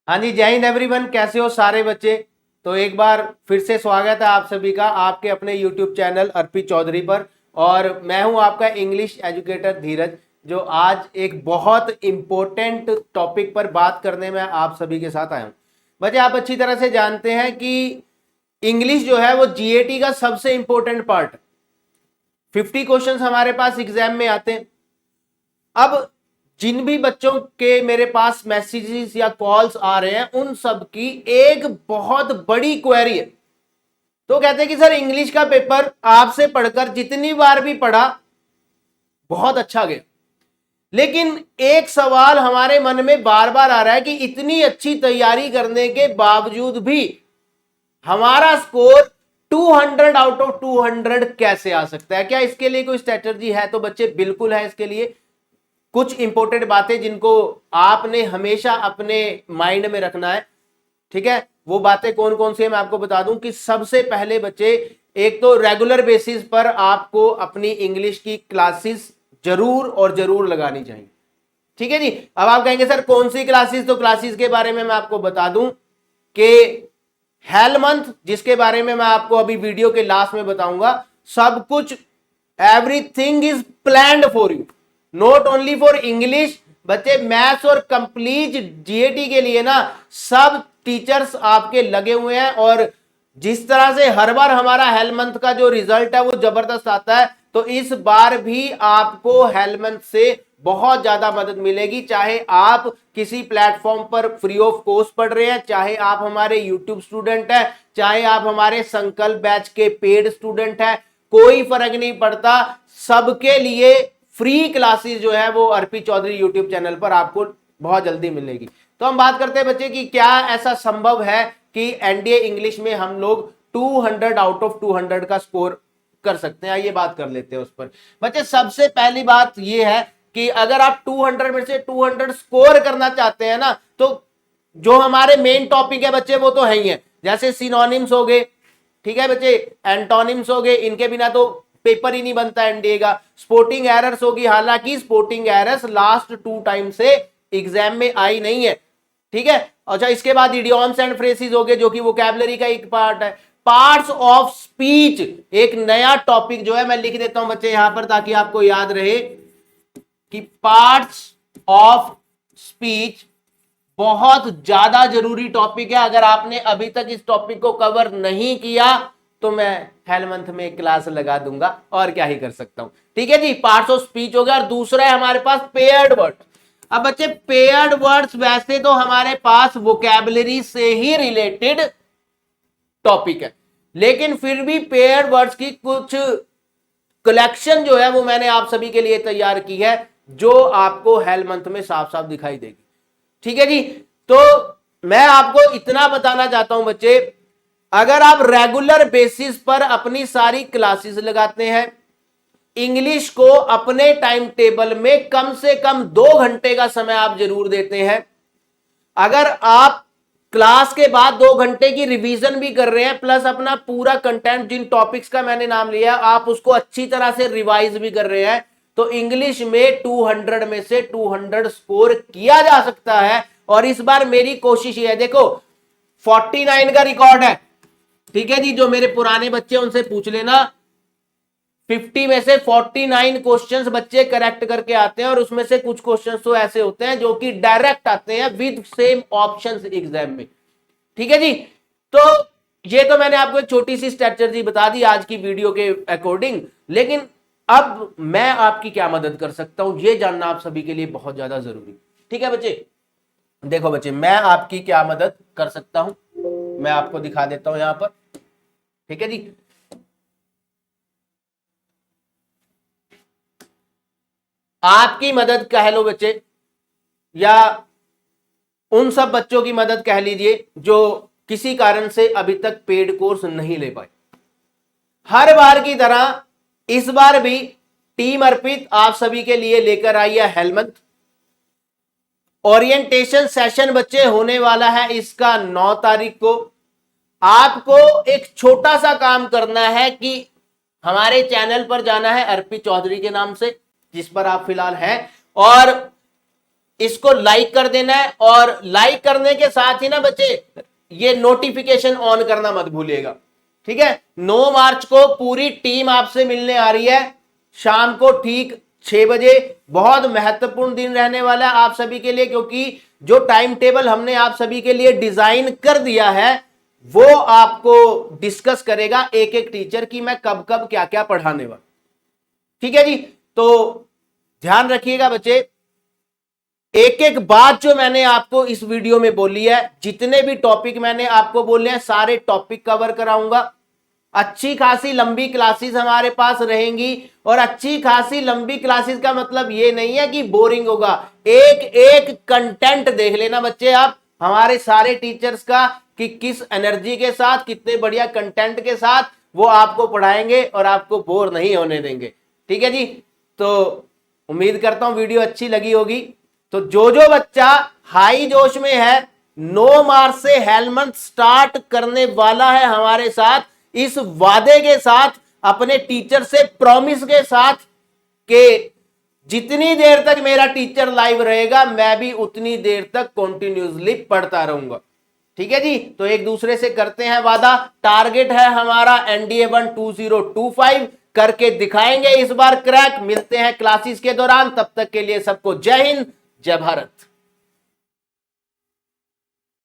हाँ जी, जय हिंद एवरीवन। कैसे हो सारे बच्चे। तो एक बार फिर से स्वागत है आप सभी का आपके अपने यूट्यूब चैनल अर्पित चौधरी पर। और मैं हूं आपका इंग्लिश एजुकेटर धीरज, जो आज एक बहुत इंपॉर्टेंट टॉपिक पर बात करने में आप सभी के साथ आया हूं। बच्चे, आप अच्छी तरह से जानते हैं कि इंग्लिश जो है वो जीएटी का सबसे इंपॉर्टेंट पार्ट है। 50 क्वेश्चंस हमारे पास एग्जाम में आते हैं। अब जिन भी बच्चों के मेरे पास मैसेजेस या कॉल्स आ रहे हैं, उन सब की एक बहुत बड़ी क्वेरी है। तो कहते हैं कि सर, इंग्लिश का पेपर आपसे पढ़कर जितनी बार भी पढ़ा बहुत अच्छा गया, लेकिन एक सवाल हमारे मन में बार बार आ रहा है कि इतनी अच्छी तैयारी करने के बावजूद भी हमारा स्कोर 200 आउट ऑफ 200 कैसे आ सकता है। क्या इसके लिए कोई स्ट्रेटजी है? तो बच्चे बिल्कुल है इसके लिए। कुछ इंपॉर्टेंट बातें जिनको आपने हमेशा अपने माइंड में रखना है। ठीक है, वो बातें कौन कौन सी है मैं आपको बता दूं कि सबसे पहले बच्चे, एक तो रेगुलर बेसिस पर आपको अपनी इंग्लिश की क्लासेस जरूर और जरूर लगानी चाहिए। ठीक है जी। अब आप कहेंगे सर कौन सी क्लासेस, तो क्लासेस के बारे में मैं आपको बता दूं कि हेल मंथ, जिसके बारे में मैं आपको अभी वीडियो के लास्ट में बताऊंगा, सब कुछ everything is planned for you, not only for English. बच्चे, मैथ्स और कंप्लीट जीएटी के लिए ना सब टीचर्स आपके लगे हुए हैं। और जिस तरह से हर बार हमारा हेल मंथ का जो रिजल्ट है वो जबरदस्त आता है, तो इस बार भी आपको हेल मंथ से बहुत ज्यादा मदद मिलेगी। चाहे आप किसी प्लेटफॉर्म पर फ्री ऑफ कॉस्ट पढ़ रहे हैं, चाहे आप हमारे यूट्यूब स्टूडेंट हैं, चाहे आप हमारे संकल्प बैच के पेड स्टूडेंट हैं, कोई फर्क नहीं पड़ता। सबके लिए फ्री क्लासेस जो है वो अर्पित चौधरी यूट्यूब चैनल पर आपको बहुत जल्दी मिलेगी। तो हम बात करते हैं बच्चे कि क्या ऐसा संभव है कि एनडीए इंग्लिश में हम लोग 200 आउट ऑफ 200 का स्कोर कर सकते हैं। आइए बात कर लेते हैं उस पर। बच्चे, सबसे पहली बात यह है कि अगर आप 200 में से 200 स्कोर करना चाहते हैं ना, तो जो हमारे मेन टॉपिक है बच्चे वो तो है ही है। जैसे सिनोनिम्स हो गए, ठीक है बच्चे, एंटोनिम्स हो गए, इनके बिना तो पेपर ही नहीं बनता एनडीए का। स्पोर्टिंग एरर्स होगी, हालांकि स्पोर्टिंग एरर्स लास्ट 2 टाइम से एग्जाम में आई नहीं है। ठीक है। अच्छा, इसके बाद इडियम्स एंड फ्रेजेस हो गए, जो कि वोकैबुलरी का एक पार्ट है। पार्ट्स ऑफ स्पीच एक नया टॉपिक जो है, मैं लिख देता हूं बच्चे यहां पर ताकि आपको याद रहे कि पार्ट्स ऑफ स्पीच बहुत ज्यादा जरूरी टॉपिक है। अगर आपने अभी तक इस टॉपिक को कवर नहीं किया तो मैं हेल मंथ में क्लास लगा दूंगा, और क्या ही कर सकता हूं। ठीक है जी, पार्ट्स ऑफ स्पीच हो गया। और दूसरा है हमारे पास पेयर्ड वर्ड। अब बच्चे, पेयर्ड वर्ड्स वैसे तो हमारे पास वोकैबुलरी से ही रिलेटेड टॉपिक है, लेकिन फिर भी पेयर्ड वर्ड्स की कुछ कलेक्शन जो है वो मैंने आप सभी के लिए तैयार की है, जो आपको हेल मंथ में साफ साफ दिखाई देगी। ठीक है जी। तो मैं आपको इतना बताना चाहता हूं बच्चे, अगर आप रेगुलर बेसिस पर अपनी सारी क्लासेस लगाते हैं, इंग्लिश को अपने टाइम टेबल में कम से कम 2 घंटे का समय आप जरूर देते हैं, अगर आप क्लास के बाद 2 घंटे की रिवीजन भी कर रहे हैं, प्लस अपना पूरा कंटेंट जिन टॉपिक्स का मैंने नाम लिया आप उसको अच्छी तरह से रिवाइज भी कर रहे हैं, तो इंग्लिश में 200 में से 200 स्कोर किया जा सकता है। और इस बार मेरी कोशिश ये है, देखो 49 का रिकॉर्ड है। ठीक है जी, जो मेरे पुराने बच्चे उनसे पूछ लेना, 50 में से 49 क्वेश्चंस बच्चे करेक्ट करके आते हैं, और उसमें से कुछ क्वेश्चंस तो ऐसे होते हैं जो कि डायरेक्ट आते हैं विद सेम ऑप्शंस एग्जाम में। ठीक है जी। तो ये तो मैंने आपको एक छोटी सी स्ट्रेटजी बता दी आज की वीडियो के अकॉर्डिंग, लेकिन अब मैं आपकी क्या मदद कर सकता हूं ये जानना आप सभी के लिए बहुत ज्यादा जरूरी। ठीक है बच्चे, देखो बच्चे, मैं आपकी क्या मदद कर सकता हूं मैं आपको दिखा देता हूं यहां पर। ठीक है जी। आपकी मदद कह लो बच्चे, या उन सब बच्चों की मदद कह लीजिए जो किसी कारण से अभी तक पेड कोर्स नहीं ले पाए। हर बार की तरह इस बार भी टीम अर्पित आप सभी के लिए लेकर आई है हेल मंथ। ओरिएंटेशन सेशन बच्चे होने वाला है इसका 9 तारीख को। आपको एक छोटा सा काम करना है कि हमारे चैनल पर जाना है अर्पित चौधरी के नाम से, जिस पर आप फिलहाल हैं, और इसको लाइक कर देना है, और लाइक करने के साथ ही ना बच्चे ये नोटिफिकेशन ऑन करना मत भूलिएगा। ठीक है, 9 मार्च को पूरी टीम आपसे मिलने आ रही है, शाम को ठीक 6 बजे। बहुत महत्वपूर्ण दिन रहने वाला है आप सभी के लिए, क्योंकि जो टाइम टेबल हमने आप सभी के लिए डिजाइन कर दिया है वो आपको डिस्कस करेगा एक एक टीचर की मैं कब कब क्या क्या पढ़ाने वाला। ठीक है जी, तो ध्यान रखिएगा बच्चे, एक एक बात जो मैंने आपको इस वीडियो में बोली है, जितने भी टॉपिक मैंने आपको बोले हैं सारे टॉपिक कवर कराऊंगा। अच्छी खासी लंबी क्लासेस हमारे पास रहेंगी, और अच्छी खासी लंबी क्लासेस का मतलब ये नहीं है कि बोरिंग होगा। एक एक कंटेंट देख लेना बच्चे आप हमारे सारे टीचर्स का, कि किस एनर्जी के साथ, कितने बढ़िया कंटेंट के साथ वो आपको पढ़ाएंगे और आपको बोर नहीं होने देंगे। ठीक है जी, तो उम्मीद करता हूं वीडियो अच्छी लगी होगी। तो जो जो बच्चा हाई जोश में है, 9 मार्च से हेलमेट स्टार्ट करने वाला है हमारे साथ, इस वादे के साथ, अपने टीचर से प्रॉमिस के साथ, कि जितनी देर तक मेरा टीचर लाइव रहेगा मैं भी उतनी देर तक कंटिन्यूअसली पढ़ता रहूंगा। ठीक है जी, तो एक दूसरे से करते हैं वादा। टारगेट है हमारा NDA 1 2025, करके दिखाएंगे इस बार क्रैक। मिलते हैं क्लासेस के दौरान, तब तक के लिए सबको जय हिंद, जय भारत।